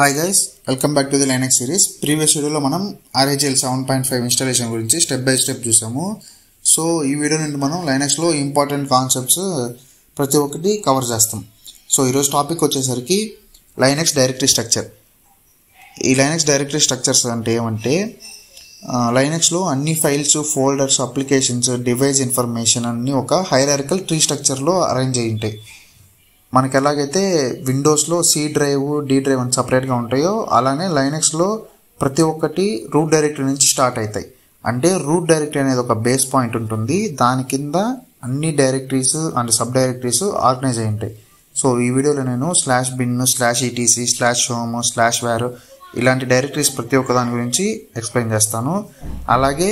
Hi guys, welcome back to the Linux series. Previous వీడియోలో మనం RHEL 7.5 installation గురించి step by step చూసాము. So ఈ వీడియో నుండి మనం లైనక్స్లో ఇంపార్టెంట్ కాన్సెప్ట్స్ ప్రతి ఒక్కటి కవర్ చేస్తాం. సో ఈరోజు టాపిక్ వచ్చేసరికి లైనక్స్ డైరెక్టరీ స్ట్రక్చర్. ఈ లైనక్స్ డైరెక్టరీ స్ట్రక్చర్స్ అంటే ఏమంటే లైనక్స్లో అన్ని files, folders, applications, device information అన్నీ ఒక హైరార్కికల్ ట్రీ స్ట్రక్చర్లో అరేంజ్ అయి ఉంటాయి. మనకి ఎలాగైతే విండోస్లో C డ్రైవ్, D డ్రైవ్ అని సపరేట్గా ఉంటాయో అలానే లైనక్స్లో ప్రతి ఒక్కటి రూట్ డైరెక్టరీ నుంచి స్టార్ట్ అవుతాయి. అంటే రూట్ డైరెక్టరీ అనేది ఒక బేస్ పాయింట్ ఉంటుంది, దాని కింద అన్ని directories and sub directories organise అయి ఉంటాయి. సో ఈ వీడియోలో నేను /bin, /etc, /home, /var ఇలాంటి డైరెక్టరీస్ ప్రతి ఒక్క దాని గురించి ఎక్స్ప్లెయిన్ చేస్తాను. అలాగే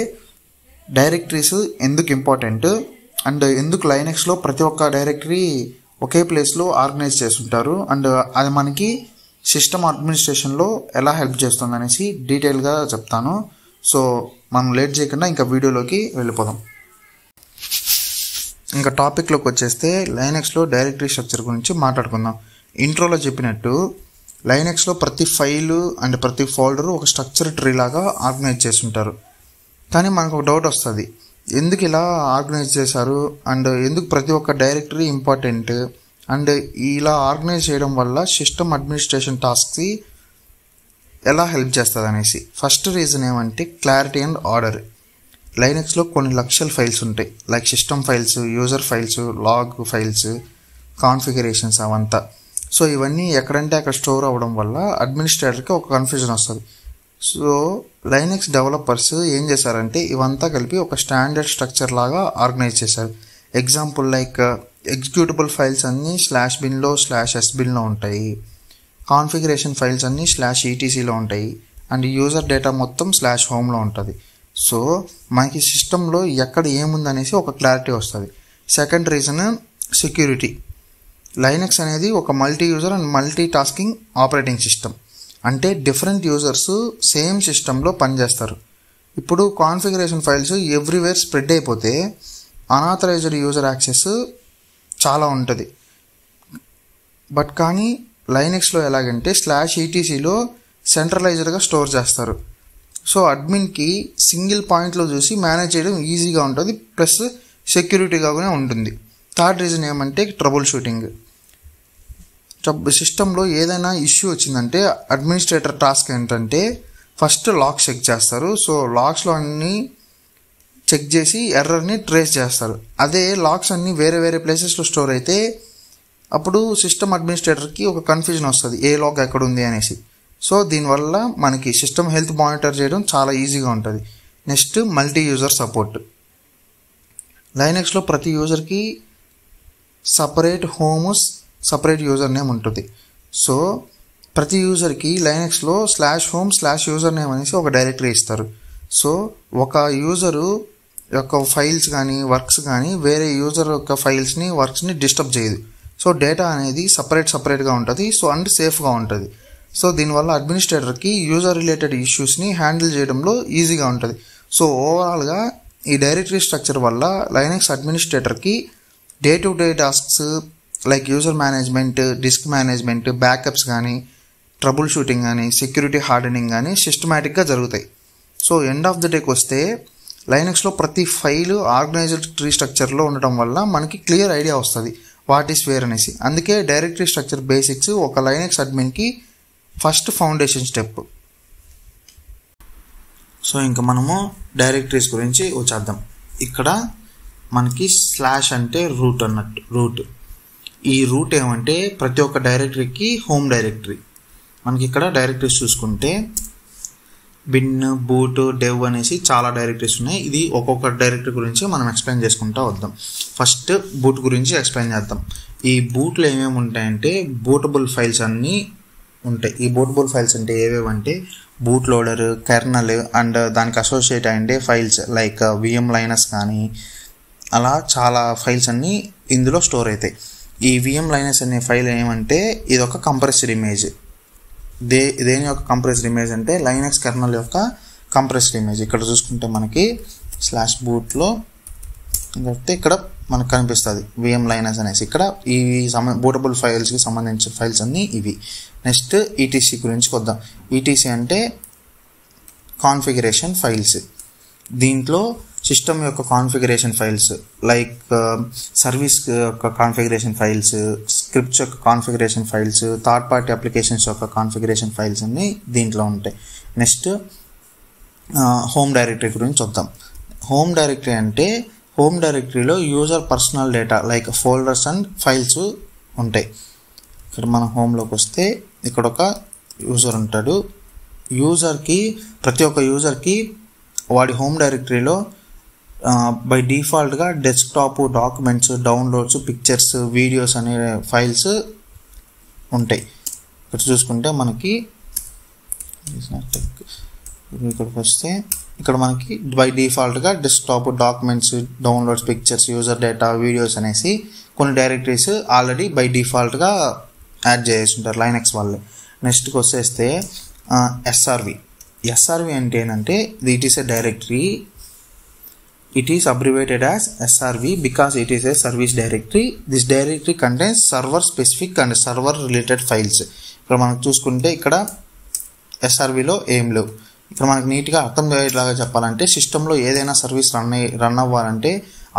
డైరెక్టరీస్ ఎందుకు ఇంపార్టెంట్ అండ్ ఎందుకు లైనక్స్లో ప్రతి ఒక్క డైరెక్టరీ ఒకే ప్లేస్లో ఆర్గనైజ్ చేస్తుంటారు అండ్ అది మనకి సిస్టమ్ అడ్మినిస్ట్రేషన్లో ఎలా హెల్ప్ చేస్తుంది అనేసి డీటెయిల్గా చెప్తాను. సో మనం లేట్ చేయకుండా ఇంకా వీడియోలోకి వెళ్ళిపోదాం. ఇంకా టాపిక్లోకి వచ్చేస్తే లైనక్స్లో డైరెక్టరీ స్ట్రక్చర్ గురించి మాట్లాడుకుందాం. ఇంట్రోలో చెప్పినట్టు లైనక్స్లో ప్రతి ఫైలు అండ్ ప్రతి ఫోల్డరు ఒక స్ట్రక్చర్ ట్రీ లాగా ఆర్గనైజ్ చేస్తుంటారు. కానీ మనకు ఒక డౌట్ వస్తుంది, ఎందుకు ఇలా ఆర్గనైజ్ చేశారు అండ్ ఎందుకు ప్రతి ఒక్క డైరెక్టరీ ఇంపార్టెంట్ అండ్ ఇలా ఆర్గనైజ్ చేయడం వల్ల సిస్టమ్ అడ్మినిస్ట్రేషన్ టాస్క్కి ఎలా హెల్ప్ చేస్తుంది అనేసి. ఫస్ట్ రీజన్ ఏమంటే క్లారిటీ అండ్ ఆర్డర్. లైనక్స్లో కొన్ని లక్షల ఫైల్స్ ఉంటాయి, like system files, user files, log files, configurations అవంతా. సో ఇవన్నీ ఎక్కడంటే అక్కడ స్టోర్ అవ్వడం వల్ల అడ్మినిస్ట్రేటర్కి ఒక కన్ఫ్యూజన్ వస్తుంది. సో లైనక్స్ డెవలపర్స్ ఏం చేశారంటే ఇవంతా కలిపి ఒక స్టాండర్డ్ స్ట్రక్చర్ లాగా ఆర్గనైజ్ చేశారు. ఎగ్జాంపుల్ లైక్ ఎగ్జిక్యూటబుల్ ఫైల్స్ అన్నీ /binలో /sbinలో ఉంటాయి, కాన్ఫిగరేషన్ ఫైల్స్ అన్నీ /etcలో ఉంటాయి అండ్ యూజర్ డేటా మొత్తం /homeలో ఉంటుంది. సో మనకి సిస్టంలో ఎక్కడ ఏముందనేసి ఒక క్లారిటీ వస్తుంది. Second reason security. లైనక్స్ అనేది ఒక multi user and multi tasking operating system. అంటే డిఫరెంట్ యూజర్స్ సేమ్ సిస్టంలో పనిచేస్తారు. ఇప్పుడు కాన్ఫిగరేషన్ ఫైల్స్ ఎవ్రీవేర్ స్ప్రెడ్ అయిపోతే అనాథరైజ్డ్ యూజర్ యాక్సెస్ చాలా ఉంటుంది. బట్ కానీ లైనక్స్లో ఎలాగంటే /etcలో సెంట్రలైజ్డ్గా స్టోర్ చేస్తారు. సో అడ్మిన్కి సింగిల్ పాయింట్లో చూసి మేనేజ్ చేయడం ఈజీగా ఉంటుంది, ప్లస్ సెక్యూరిటీగానే ఉంటుంది. థర్డ్ రీజన్ ఏమంటే ట్రబుల్ షూటింగ్. సిస్టంలో ఏదైనా ఇష్యూ వచ్చిందంటే అడ్మినిస్ట్రేటర్ టాస్క్ ఏంటంటే ఫస్ట్ లాగ్స్ చెక్ చేస్తారు. సో లాగ్స్లో అన్నీ చెక్ చేసి ఎర్రర్ని ట్రేస్ చేస్తారు. అదే లాగ్స్ అన్నీ వేరే వేరే ప్లేసెస్లో స్టోర్ అయితే అప్పుడు సిస్టమ్ అడ్మినిస్ట్రేటర్కి ఒక కన్ఫ్యూజన్ వస్తుంది, ఏ లాగ్ ఎక్కడ ఉంది అనేసి. సో దీనివల్ల మనకి సిస్టమ్ హెల్త్ మానిటర్ చేయడం చాలా ఈజీగా ఉంటుంది. Next multi user support. లైనక్స్లో ప్రతి యూజర్కి separate homes, separate user name ఉంటుంది. సో ప్రతి యూజర్కి లైనక్స్లో /home /user name అనేసి ఒక డైరెక్టరీ ఇస్తారు. సో ఒక యూజరు యొక్క ఫైల్స్ కానీ వర్క్స్ కానీ వేరే యూజర్ యొక్క ఫైల్స్ని, వర్క్స్ని డిస్టర్బ్ చేయదు. సో డేటా అనేది సపరేట్గా ఉంటుంది. సో అండ్ సేఫ్గా ఉంటుంది. సో దీనివల్ల అడ్మినిస్ట్రేటర్కి యూజర్ రిలేటెడ్ ఇష్యూస్ని హ్యాండిల్ చేయడంలో ఈజీగా ఉంటుంది. సో ఓవరాల్గా ఈ డైరెక్టరీ స్ట్రక్చర్ వల్ల లైనక్స్ అడ్మినిస్ట్రేటర్కి day to day tasks like user management, disk management, backups కానీ, ట్రబుల్ షూటింగ్ కానీ, సెక్యూరిటీ హార్డనింగ్ కానీ సిస్టమేటిక్గా జరుగుతాయి. సో ఎండ్ ఆఫ్ ద డేకి వస్తే లైనక్స్లో ప్రతి ఫైలు ఆర్గనైజ్డ్ ట్రీ స్ట్రక్చర్లో ఉండటం వల్ల మనకి క్లియర్ ఐడియా వస్తుంది వాట్ ఈస్ వేర్ అనేసి. అందుకే డైరెక్టరీ స్ట్రక్చర్ బేసిక్స్ ఒక లైనక్స్ అడ్మిన్కి ఫస్ట్ ఫౌండేషన్ స్టెప్. సో ఇంకా మనము డైరెక్టరీస్ గురించి వచ్చేద్దాం. ఇక్కడ మనకి / అంటే రూట్ అన్నట్టు. ఈ రూట్ ఏమంటే ప్రతి ఒక్క డైరెక్టరీకి హోమ్ డైరెక్టరీ. మనకి ఇక్కడ డైరెక్టరీస్ చూసుకుంటే bin, boot, dev అనేసి చాలా డైరెక్టరీస్ ఉన్నాయి. ఇది ఒక్కొక్క డైరెక్టరీ గురించి మనం ఎక్స్ప్లెయిన్ చేసుకుంటూ వద్దాం. ఫస్ట్ బూట్ గురించి ఎక్స్ప్లెయిన్ చేద్దాం. ఈ బూట్లో ఏమేమి ఉంటాయంటే బూటబుల్ ఫైల్స్ అన్నీ ఉంటాయి. ఈ బూటబుల్ ఫైల్స్ అంటే ఏవేవంటే బూట్ లోడర్, కెర్నల్ అండ్ దానికి అసోసియేట్ అయ్యే ఫైల్స్ లైక్ VM Linux కానీ అలా చాలా ఫైల్స్ అన్నీ ఇందులో స్టోర్ అవుతాయి. ఈ VM Linux అనే ఫైల్ ఏమంటే ఇది ఒక కంప్రెస్డ్ ఇమేజ్. దేని యొక్క కంప్రెస్డ్ ఇమేజ్ అంటే లైనక్స్ కెర్నల్ యొక్క కంప్రెస్డ్ ఇమేజ్. ఇక్కడ చూసుకుంటే మనకి /bootలో ఇక్కడ మనకు కనిపిస్తుంది VM Linux అనేసి. ఇక్కడ ఈ బూటబుల్ ఫైల్స్కి సంబంధించిన ఫైల్స్ అన్నీ ఇవి. నెక్స్ట్ ETC గురించి వద్దాం. ETC అంటే కాన్ఫిగరేషన్ ఫైల్స్. దీంట్లో సిస్టమ్ యొక్క కాన్ఫిగరేషన్ ఫైల్స్ లైక్ సర్వీస్ యొక్క కాన్ఫిగరేషన్ ఫైల్స్, స్క్రిప్ట్స్ యొక్క configuration files, third party applications యొక్క కాన్ఫిగరేషన్ ఫైల్స్ అన్నీ దీంట్లో ఉంటాయి. నెక్స్ట్ హోమ్ డైరెక్టరీ గురించి వద్దాం. హోమ్ డైరెక్టరీ అంటే హోమ్ డైరెక్టరీలో user personal data like folders and files ఉంటాయి. ఇక్కడ మనం హోమ్లోకి వస్తే ఇక్కడ ఒక యూజర్ ఉంటాడు. ప్రతి ఒక్క యూజర్కి వాడి హోమ్ డైరెక్టరీలో బై డిఫాల్ట్గా desktop, documents, downloads, pictures, videos అనే ఫైల్స్ ఉంటాయి. ఇక్కడ చూసుకుంటే మనకి ఇక్కడికి వస్తే ఇక్కడ మనకి బై డిఫాల్ట్గా desktop, documents, downloads, pictures, user data, videos అనేసి కొన్ని డైరెక్టరీస్ ఆల్రెడీ బై డిఫాల్ట్గా యాడ్ చేసి ఉంటారు లైనక్స్ వాళ్ళే. నెక్స్ట్కి వచ్చేస్తే SRV అంటే ఏంటంటే it is a directory. It is abbreviated as SRV because it is a service directory. This directory contains server specific and server related files. ఇక్కడ మనకు చూసుకుంటే ఇక్కడ SRVలో ఏం లేవు. ఇక్కడ మనకు నీట్గా అర్థం అయ్యేలాగా చెప్పాలంటే సిస్టంలో ఏదైనా సర్వీస్ రన్ అవ్వాలంటే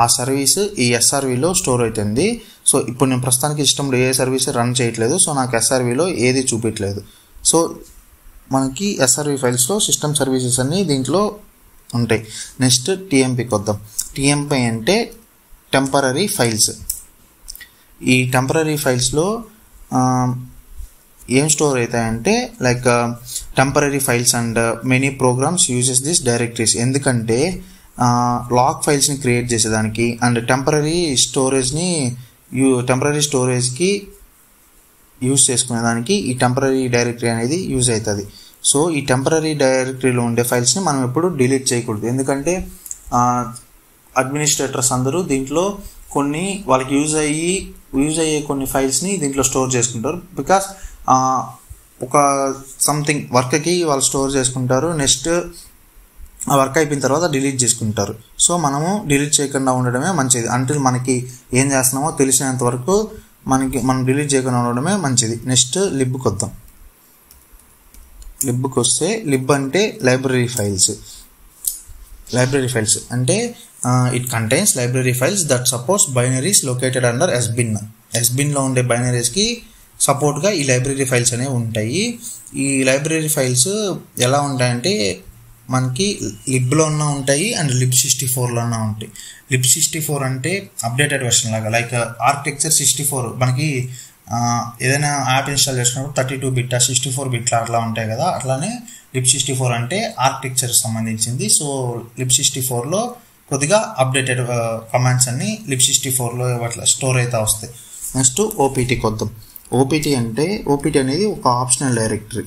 ఆ సర్వీస్ ఈ SRVలో స్టోర్ అవుతుంది. సో ఇప్పుడు నేను ప్రస్తుతానికి సిస్టంలో ఏ సర్వీస్ రన్ చేయట్లేదు, సో నాకు SRVలో ఏది చూపించలేదు. సో మనకి SRV ఫైల్స్లో సిస్టమ్ సర్వీసెస్ అన్నీ దీంట్లో ఉంటాయి. నెక్స్ట్ TMPకి వద్దాం. TMP అంటే టెంపరరీ ఫైల్స్. ఈ టెంపరరీ ఫైల్స్లో ఏం స్టోర్ అవుతాయంటే like temporary files and many programs uses this directories. ఎందుకంటే లాక్ ఫైల్స్ని క్రియేట్ చేసేదానికి అండ్ టెంపరరీ స్టోరేజ్కి యూజ్ చేసుకునేదానికి ఈ టెంపరరీ డైరెక్టరీ అనేది యూజ్ అవుతుంది. సో ఈ టెంపరరీ డైరెక్టరీలో ఉండే ఫైల్స్ని మనం ఎప్పుడు డిలీట్ చేయకూడదు. ఎందుకంటే అడ్మినిస్ట్రేటర్స్ అందరూ దీంట్లో కొన్ని వాళ్ళకి యూజ్ అయ్యే కొన్ని ఫైల్స్ని దీంట్లో స్టోర్ చేసుకుంటారు. బికాస్ ఒక సంథింగ్ వర్క్కి వాళ్ళు స్టోర్ చేసుకుంటారు. నెక్స్ట్ ఆ వర్క్ అయిపోయిన తర్వాత డిలీట్ చేసుకుంటారు. సో మనము డిలీట్ చేయకుండా ఉండడమే మంచిది. అంటే మనకి ఏం చేస్తున్నామో తెలిసినంత వరకు మనం డిలీట్ చేయకుండా ఉండడమే మంచిది. నెక్స్ట్ లిబ్కి వద్దాం. లిబ్కి వస్తే లిబ్ అంటే లైబ్రరీ ఫైల్స్ అంటే it contains library files that supports binaries located under ఎస్బిన్లో ఉండే బైనరీస్కి సపోర్ట్గా ఈ లైబ్రరీ ఫైల్స్ అనేవి ఉంటాయి. ఈ లైబ్రరీ ఫైల్స్ ఎలా ఉంటాయంటే మనకి లిబ్లో ఉన్న ఉంటాయి అండ్ lib64లో ఉంటాయి. lib64 అంటే అప్డేటెడ్ వెర్షన్ లాగా లైక్ ఆర్కిటెక్చర్ 64 మనకి ఏదైనా యాప్ ఇన్స్టాల్ చేసినప్పుడు 32 బిట్ 64 బిట్ అట్లా ఉంటాయి కదా, అట్లానే lib64 అంటే ఆర్కిటెక్చర్ సంబంధించింది. సో lib64లో కొద్దిగా అప్డేటెడ్ కమాండ్స్ అన్ని lib64లో అట్లా స్టోర్ అయితే వస్తాయి. నెక్స్ట్ OPTకి వద్దాం. OPT అనేది ఒక optional directory.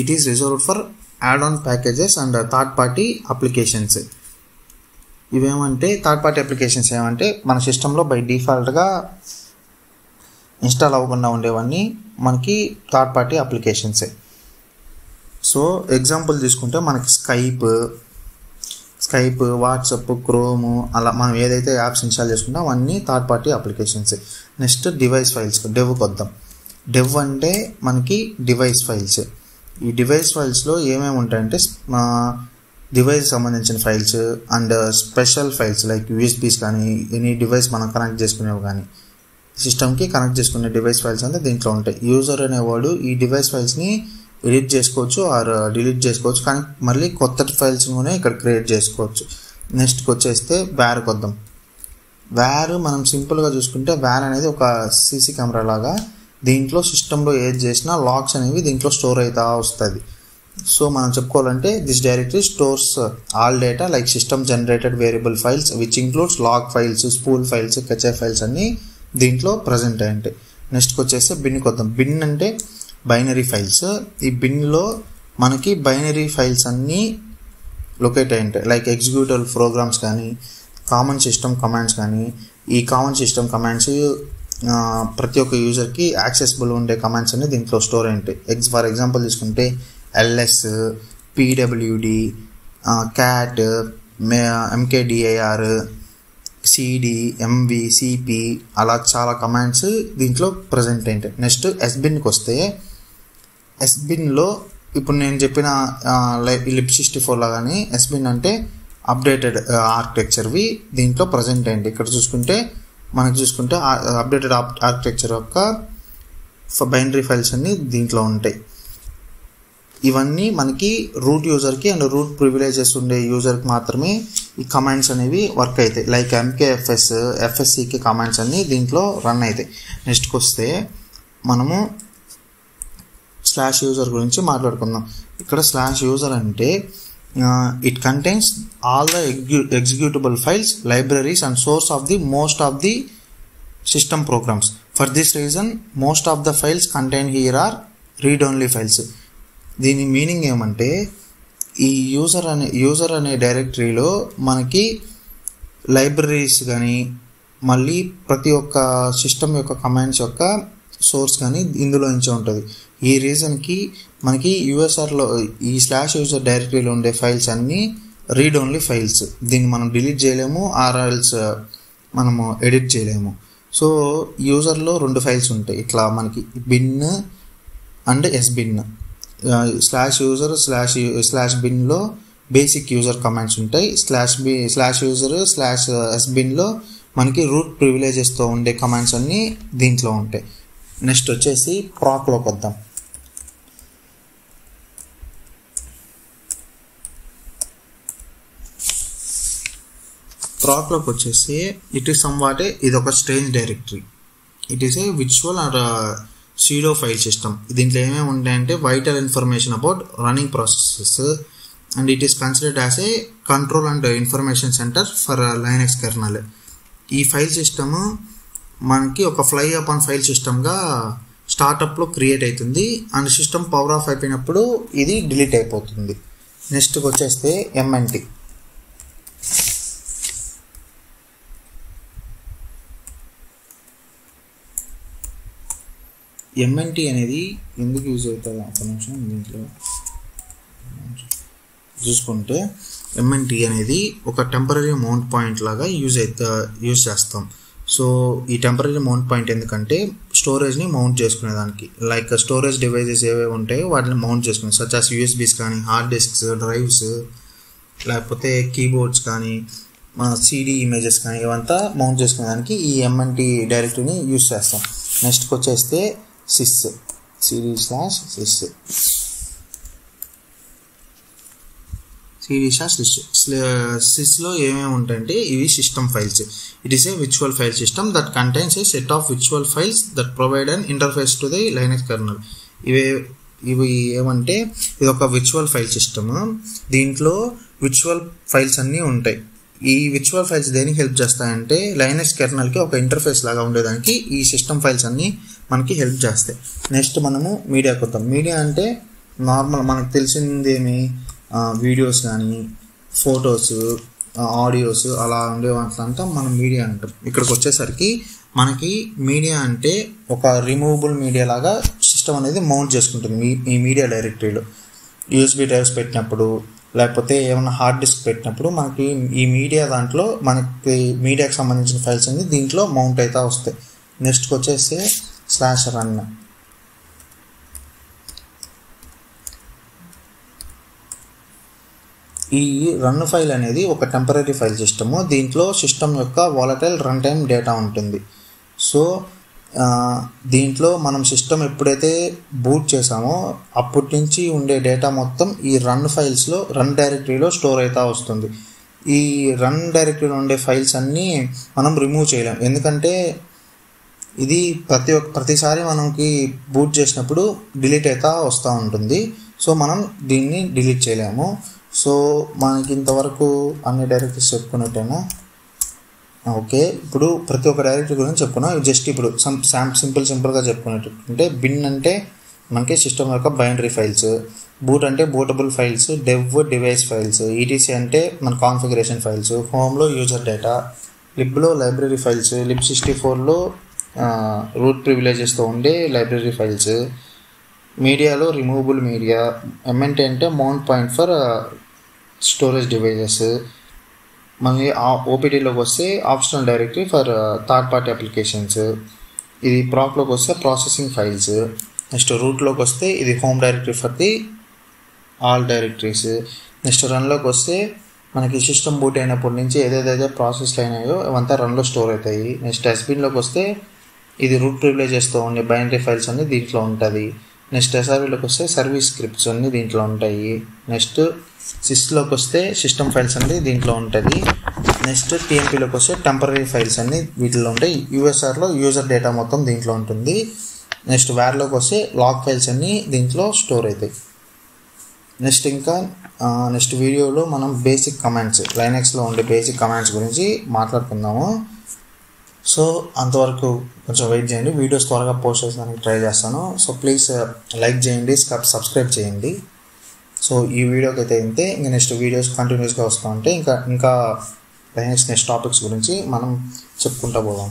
It is reserved for add on packages and third party applications. ఇవేమంటే థర్డ్ పార్టీ అప్లికేషన్స్ ఏమంటే మన సిస్టంలో బై డిఫాల్ట్గా ఇన్స్టాల్ అవ్వకుండా ఉండేవన్నీ మనకి థర్డ్ పార్టీ అప్లికేషన్సే. సో ఎగ్జాంపుల్ తీసుకుంటే మనకి స్కైప్, వాట్సాప్, క్రోమ్ అలా మనం ఏదైతే యాప్స్ ఇన్స్టాల్ చేసుకుంటాం అవన్నీ third party applications. Next device files, డెవ్కి వద్దాం. డెవ్ అంటే మనకి డివైస్ ఫైల్స్. ఈ డివైస్ ఫైల్స్లో ఏమేమి ఉంటాయంటే డివైస్ సంబంధించిన files and special files like USBs కానీ ఎనీ డివైస్ మనం కనెక్ట్ చేసుకునేవి కానీ సిస్టమ్కి కనెక్ట్ చేసుకునే డివైస్ ఫైల్స్ అంటే దీంట్లో ఉంటాయి. యూజర్ అనేవాడు ఈ డివైస్ ఫైల్స్ని ఎడిట్ చేసుకోవచ్చు ఆర్ డిలీట్ చేసుకోవచ్చు, కానీ మళ్ళీ కొత్త ఫైల్స్ కూడా ఇక్కడ క్రియేట్ చేసుకోవచ్చు. నెక్స్ట్కి వచ్చేస్తే వ్యార్కి వద్దాం. వ్యార్ మనం సింపుల్గా చూసుకుంటే వ్యార్ అనేది ఒక CC కెమెరా లాగా. దీంట్లో సిస్టంలో ఏది చేసినా లాగ్స్ అనేవి దీంట్లో స్టోర్ అవుతా వస్తుంది. సో మనం చెప్పుకోవాలంటే this directory stores all data like system generated variable files which includes log files, spool files, cache files అన్నీ దీంట్లో ప్రజెంట్ అయ్యి ఉంటాయి. నెక్స్ట్కి వచ్చేస్తే బిన్కి వద్దాం. బిన్ అంటే బైనరీ ఫైల్స్. ఈ బిన్లో మనకి బైనరీ ఫైల్స్ అన్నీ లొకేట్ అయి ఉంటాయి లైక్ ఎగ్జిక్యూటివ్ ప్రోగ్రామ్స్ కానీ కామన్ సిస్టమ్ కమాండ్స్ కానీ. ఈ కామన్ సిస్టమ్ కమాండ్స్ ప్రతి ఒక్క యూజర్కి యాక్సెసిబుల్ ఉండే కమాండ్స్ అన్ని దీంట్లో స్టోర్ అయి ఉంటాయి. ఫర్ ఎగ్జాంపుల్ తీసుకుంటే LS, PWD, CAT, MKDIR, CD, MV, CP అలా చాలా కమాండ్స్ దీంట్లో ప్రజెంట్ ఏంటి. నెక్స్ట్ ఎస్బిన్కి వస్తే ఎస్బిన్లో ఇప్పుడు నేను చెప్పిన lib64 లాగానే ఎస్బిన్ అంటే అప్డేటెడ్ ఆర్కిటెక్చర్వి దీంట్లో ప్రజెంట్ ఏంటి. ఇక్కడ చూసుకుంటే అప్డేటెడ్ ఆర్కిటెక్చర్ యొక్క బైనరీ ఫైల్స్ అన్ని దీంట్లో ఉంటాయి. ఇవన్నీ మనకి రూట్ యూజర్కి అండ్ రూట్ ప్రివిలేజెస్ ఉండే యూజర్కి మాత్రమే ఈ కమాండ్స్ అనేవి వర్క్ అవుతాయి. లైక్ MKFS, FSCK కమాండ్స్ అన్నీ దీంట్లో రన్ అవుతాయి. నెక్స్ట్కి వస్తే మనము /user గురించి మాట్లాడుకుందాం. ఇక్కడ /user అంటే it contains all the executable files, libraries and source of the most of the system programs. For this reason most of the files contain here are read only files. దీని meaning ఏమంటే ఈ user అనే డైరెక్టరీలో మనకి libraries కానీ మళ్ళీ ప్రతి ఒక్క సిస్టమ్ యొక్క కమాండ్స్ యొక్క సోర్స్ కానీ ఇందులో నుంచే ఉంటుంది. ఈ రీజన్కి మనకి యూఎస్ఆర్లో ఈ /user డైరెక్టరీలో ఉండే ఫైల్స్ అన్నీ రీడ్ ఓన్లీ ఫైల్స్. దీన్ని మనం డిలీట్ చేయలేము, ఆర్ఎల్స్ మనము ఎడిట్ చేయలేము. సో యూజర్లో 2 ఫైల్స్ ఉంటాయి ఇట్లా మనకి, బిన్ అండ్ ఎస్బిన్. /user /binలో బేసిక్ యూజర్ కమాండ్స్ ఉంటాయి. /user /sbinలో మనకి రూట్ ప్రివిలేజెస్తో ఉండే కమాండ్స్ అన్నీ దీంట్లో ఉంటాయి. నెక్స్ట్ వచ్చేసి ప్రాక్లోకి వద్దాం. ప్రాక్లోకి వచ్చేసి ఇట్ ఈస్ ఇది ఒక strange directory. It is a virtual or pseudo file system. దీంట్లో ఏమేమి ఉంటాయంటే vital information about running processes and it is considered as a control and information centre for Linux kernel. ఈ file system మనకి ఒక fly up on file సిస్టమ్గా స్టార్టప్లో create అవుతుంది and system power off అయిపోయినప్పుడు ఇది డిలీట్ అయిపోతుంది. నెక్స్ట్కి వచ్చేస్తే ఎంఎన్టీ. ఎంఎన్టీ అనేది ఎందుకు యూజ్ అవుతుంది ఒక నిమిషం దీంట్లో చూసుకుంటే, ఎంఎన్టీ అనేది ఒక టెంపరరీ మౌంట్ పాయింట్ లాగా యూజ్ చేస్తాం. సో ఈ టెంపరరీ మౌంట్ పాయింట్ ఎందుకంటే స్టోరేజ్ని మౌంట్ చేసుకునేదానికి, లైక్ స్టోరేజ్ డివైజెస్ ఏవేవి ఉంటాయో వాటిని మౌంట్ చేసుకునే సచ్ యాస్ యూఎస్బీస్ కానీ, హార్డ్ డిస్క్స్, డ్రైవ్స్, లేకపోతే కీబోర్డ్స్ కానీ, సిడి ఇమేజెస్ కానీ ఇవంతా మౌంట్ చేసుకునేదానికి ఈ ఎంఎన్టీ డైరెక్టరీని యూజ్ చేస్తాం. నెక్స్ట్కి వచ్చేస్తే సిస్, cd/sys. సిస్లో ఏమేమి ఉంటాయంటే ఇవి system files. It is a virtual file system that contains A set of virtual files that provide an interface to the Linux kernel. ఇవి ఏమంటే ఇది ఒక విర్చువల్ ఫైల్ సిస్టమ్. దీంట్లో విర్చువల్ ఫైల్స్ అన్నీ ఉంటాయి. ఈ విర్చువల్ ఫైల్స్ దేనికి హెల్ప్ చేస్తాయంటే లైనక్స్ కెర్నల్కి ఒక ఇంటర్ఫేస్ లాగా ఉండేదానికి ఈ సిస్టమ్ ఫైల్స్ అన్నీ మనకి హెల్ప్ చేస్తాయి. నెక్స్ట్ మనము మీడియాకి వద్దాం. మీడియా అంటే నార్మల్ మనకు తెలిసిందేమి, వీడియోస్ కానీ, ఫొటోస్, ఆడియోస్ అలా ఉండే వాటిలంతా మనం మీడియా అంటాం. ఇక్కడికి వచ్చేసరికి మనకి మీడియా అంటే ఒక రిమూవబుల్ మీడియా లాగా సిస్టమ్ అనేది మౌంట్ చేసుకుంటుంది. ఈ మీడియా డైరెక్టరీలో యూఎస్బీ డ్రైవ్స్ పెట్టినప్పుడు లేకపోతే ఏమైనా హార్డ్ డిస్క్ పెట్టినప్పుడు మనకి ఈ మీడియా దాంట్లో మనకి మీడియాకి సంబంధించిన ఫైల్స్ అన్ని దీంట్లో మౌంట్ అవుతా వస్తాయి. నెక్స్ట్కి వచ్చేసి /run. ఈ రన్ ఫైల్ అనేది ఒక టెంపరరీ ఫైల్ సిస్టము. దీంట్లో సిస్టమ్ యొక్క వాలటైల్ రన్ టైమ్ డేటా ఉంటుంది. సో దీంట్లో మనం సిస్టమ్ ఎప్పుడైతే బూట్ చేసామో అప్పటి నుంచి ఉండే డేటా మొత్తం ఈ రన్ ఫైల్స్లో, రన్ డైరెక్టరీలో స్టోర్ అవుతా వస్తుంది. ఈ రన్ డైరెక్టరీలో ఉండే ఫైల్స్ అన్నీ మనం రిమూవ్ చేయలేం, ఎందుకంటే ఇది ప్రతిసారి మనకి బూట్ చేసినప్పుడు డిలీట్ అవుతా వస్తూ ఉంటుంది. సో మనం దీన్ని డిలీట్ చేయలేము. సో మనకి ఇంతవరకు అన్ని డైరెక్టరీస్ చెప్పుకున్నట్టేనా? ఓకే, ఇప్పుడు ప్రతి ఒక్క డైరెక్టరీ గురించి చెప్పుకున్నాం. జస్ట్ ఇప్పుడు సింపుల్గా చెప్పుకునేటంటే బిన్ అంటే మనకి సిస్టమ్ యొక్క బైనరీ ఫైల్స్, బూట్ అంటే bootable files, device files, ETC అంటే మన కాన్ఫిగరేషన్ ఫైల్స్, హోమ్లో యూజర్ డేటా, లిబ్లో లైబ్రరీ ఫైల్స్, lib64లో రూట్ ప్రివిలేజెస్తో ఉండే లైబ్రరీ ఫైల్స్, మీడియాలో రిమూవబుల్ మీడియా, ఎంఎన్టీ అంటే mount point for storage devices, మనకి ఓపీటీలోకి వస్తే optional directory for third party applications, ఇది ప్రాక్లోకి వస్తే ప్రాసెసింగ్ ఫైల్స్. నెక్స్ట్ రూట్లోకి వస్తే ఇది home directory for the all directories. Next రన్లోకి వస్తే మనకి సిస్టమ్ బూట్ అయినప్పటి నుంచి ఏదేదైతే ప్రాసెస్లు అయినాయో అవంతా రన్లో స్టోర్ అవుతాయి. నెక్స్ట్ ఎస్బిన్లోకి వస్తే ఇది రూట్ ప్రివిలేజెస్తో ఉండే బైనరీ ఫైల్స్ అన్నీ దీంట్లో ఉంటుంది. నెక్స్ట్ ఎస్ఆర్వీలోకి వస్తే సర్వీస్ స్క్రిప్ట్స్ అన్నీ దీంట్లో ఉంటాయి. నెక్స్ట్ సిస్లోకి వస్తే సిస్టమ్ ఫైల్స్ అన్నీ దీంట్లో ఉంటుంది. నెక్స్ట్ టీఎంపీలోకి వస్తే టెంపరీ ఫైల్స్ అన్నీ వీటిలో ఉంటాయి. యూఎస్ఆర్లో యూజర్ డేటా మొత్తం దీంట్లో ఉంటుంది. నెక్స్ట్ వేర్లోకి వస్తే లాగ్ ఫైల్స్ అన్నీ దీంట్లో స్టోర్ అవుతాయి. నెక్స్ట్ వీడియోలో మనం బేసిక్ కమాండ్స్, లైనక్స్లో ఉండే బేసిక్ కమాండ్స్ గురించి మాట్లాడుకుందాము. సో అంతవరకు కొంచెం వెయిట్ చేయండి, వీడియోస్ త్వరగా పోస్ట్ చేసేదానికి ట్రై చేస్తాను. సో ప్లీజ్ లైక్ చేయండి, సబ్స్క్రైబ్ చేయండి. సో ఈ వీడియోకి అయితే ఇంతే. ఇంకా నెక్స్ట్ వీడియోస్ కంటిన్యూస్గా వస్తూ ఉంటే ఇంకా లైనక్స్ నెక్స్ట్ టాపిక్స్ గురించి మనం చెప్పుకుంటూ పోదాం.